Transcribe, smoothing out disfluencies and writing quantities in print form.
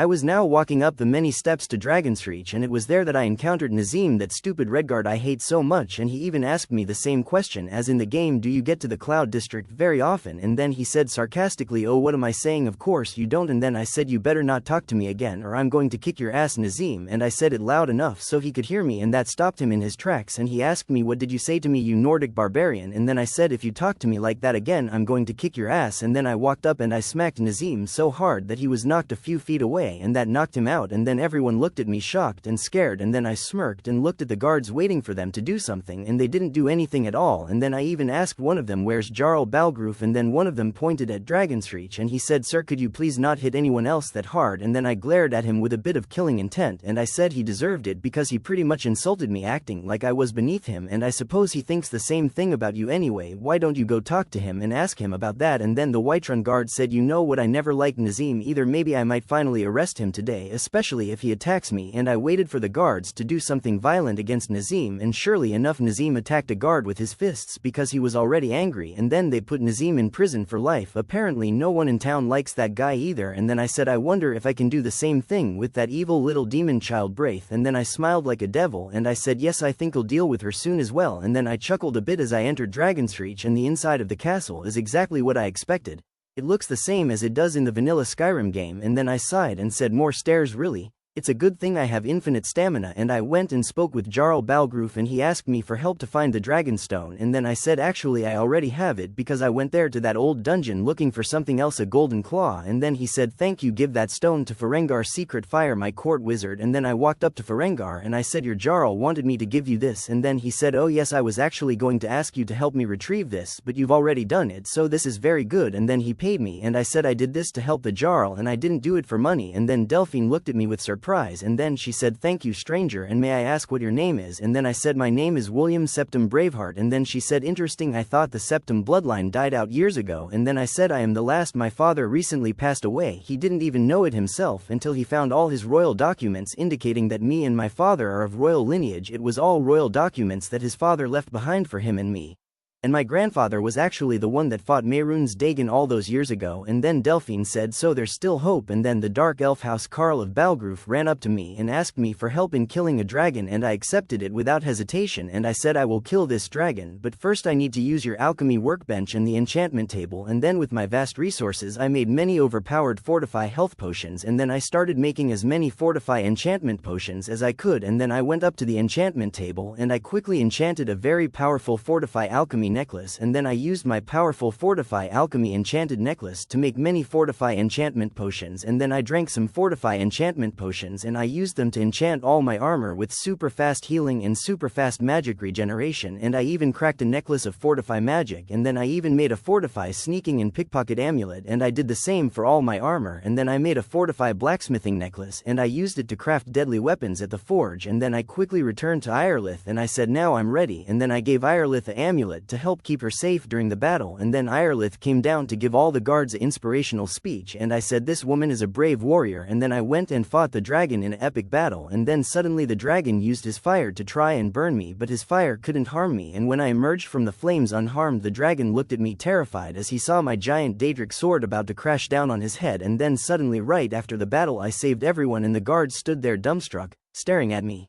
I was now walking up the many steps to Dragonsreach, and it was there that I encountered Nazim, that stupid Redguard I hate so much, and he even asked me the same question as in the game, do you get to the Cloud District very often? And then he said sarcastically, oh what am I saying, of course you don't. And then I said, you better not talk to me again or I'm going to kick your ass, Nazim, and I said it loud enough so he could hear me, and that stopped him in his tracks, and he asked me, what did you say to me, you Nordic barbarian? And then I said, if you talk to me like that again I'm going to kick your ass. And then I walked up and I smacked Nazim so hard that he was knocked a few feet away, and that knocked him out. And then everyone looked at me shocked and scared, and then I smirked and looked at the guards waiting for them to do something, and they didn't do anything at all. And then I even asked one of them, where's Jarl Balgroof? And then one of them pointed at Dragonsreach and he said, sir, could you please not hit anyone else that hard? And then I glared at him with a bit of killing intent, and I said he deserved it because he pretty much insulted me, acting like I was beneath him, and I suppose he thinks the same thing about you anyway. Why don't you go talk to him and ask him about that? And then the Whiterun guard said, you know what, I never liked Nazim either, maybe I might finally arrest him today, especially if he attacks me. And I waited for the guards to do something violent against Nazim, and surely enough Nazim attacked a guard with his fists because he was already angry, and then they put Nazim in prison for life. Apparently no one in town likes that guy either. And then I said, I wonder if I can do the same thing with that evil little demon child Braith. And then I smiled like a devil and I said, yes, I think I'll deal with her soon as well. And then I chuckled a bit as I entered Dragonsreach, and the inside of the castle is exactly what I expected. It looks the same as it does in the vanilla Skyrim game. And then I sighed and said, more stairs really? It's a good thing I have infinite stamina. And I went and spoke with Jarl Balgroof, and he asked me for help to find the Dragonstone, and then I said actually I already have it because I went there to that old dungeon looking for something else, a golden claw. And then he said, thank you, give that stone to Ferengar Secret Fire, my court wizard. And then I walked up to Ferengar and I said, your Jarl wanted me to give you this. And then he said, oh yes, I was actually going to ask you to help me retrieve this, but you've already done it, so this is very good. And then he paid me, and I said I did this to help the Jarl and I didn't do it for money. And then Delphine looked at me with surprise, and then she said, thank you stranger, and may I ask what your name is? And then I said, my name is William Septim Braveheart. And then she said, interesting, I thought the Septim bloodline died out years ago. And then I said, I am the last, my father recently passed away, he didn't even know it himself until he found all his royal documents indicating that me and my father are of royal lineage. It was all royal documents that his father left behind for him and me. And my grandfather was actually the one that fought Mehrunes Dagon all those years ago. And then Delphine said, so there's still hope. And then the dark elf house Carl of Balgroof ran up to me and asked me for help in killing a dragon, and I accepted it without hesitation, and I said I will kill this dragon, but first I need to use your alchemy workbench and the enchantment table. And then with my vast resources I made many overpowered fortify health potions, and then I started making as many fortify enchantment potions as I could. And then I went up to the enchantment table and I quickly enchanted a very powerful fortify alchemy necklace, and then I used my powerful fortify alchemy enchanted necklace to make many fortify enchantment potions, and then I drank some fortify enchantment potions and I used them to enchant all my armor with super fast healing and super fast magic regeneration, and I even cracked a necklace of fortify magic, and then I even made a fortify sneaking and pickpocket amulet, and I did the same for all my armor. And then I made a fortify blacksmithing necklace and I used it to craft deadly weapons at the forge. And then I quickly returned to Irelith and I said, now I'm ready. And then I gave Irelith an amulet to help keep her safe during the battle. And then Irelith came down to give all the guards an inspirational speech, and I said, this woman is a brave warrior. And then I went and fought the dragon in an epic battle, and then suddenly the dragon used his fire to try and burn me, but his fire couldn't harm me, and when I emerged from the flames unharmed, the dragon looked at me terrified as he saw my giant Daedric sword about to crash down on his head. And then suddenly right after the battle I saved everyone and the guards stood there dumbstruck, staring at me.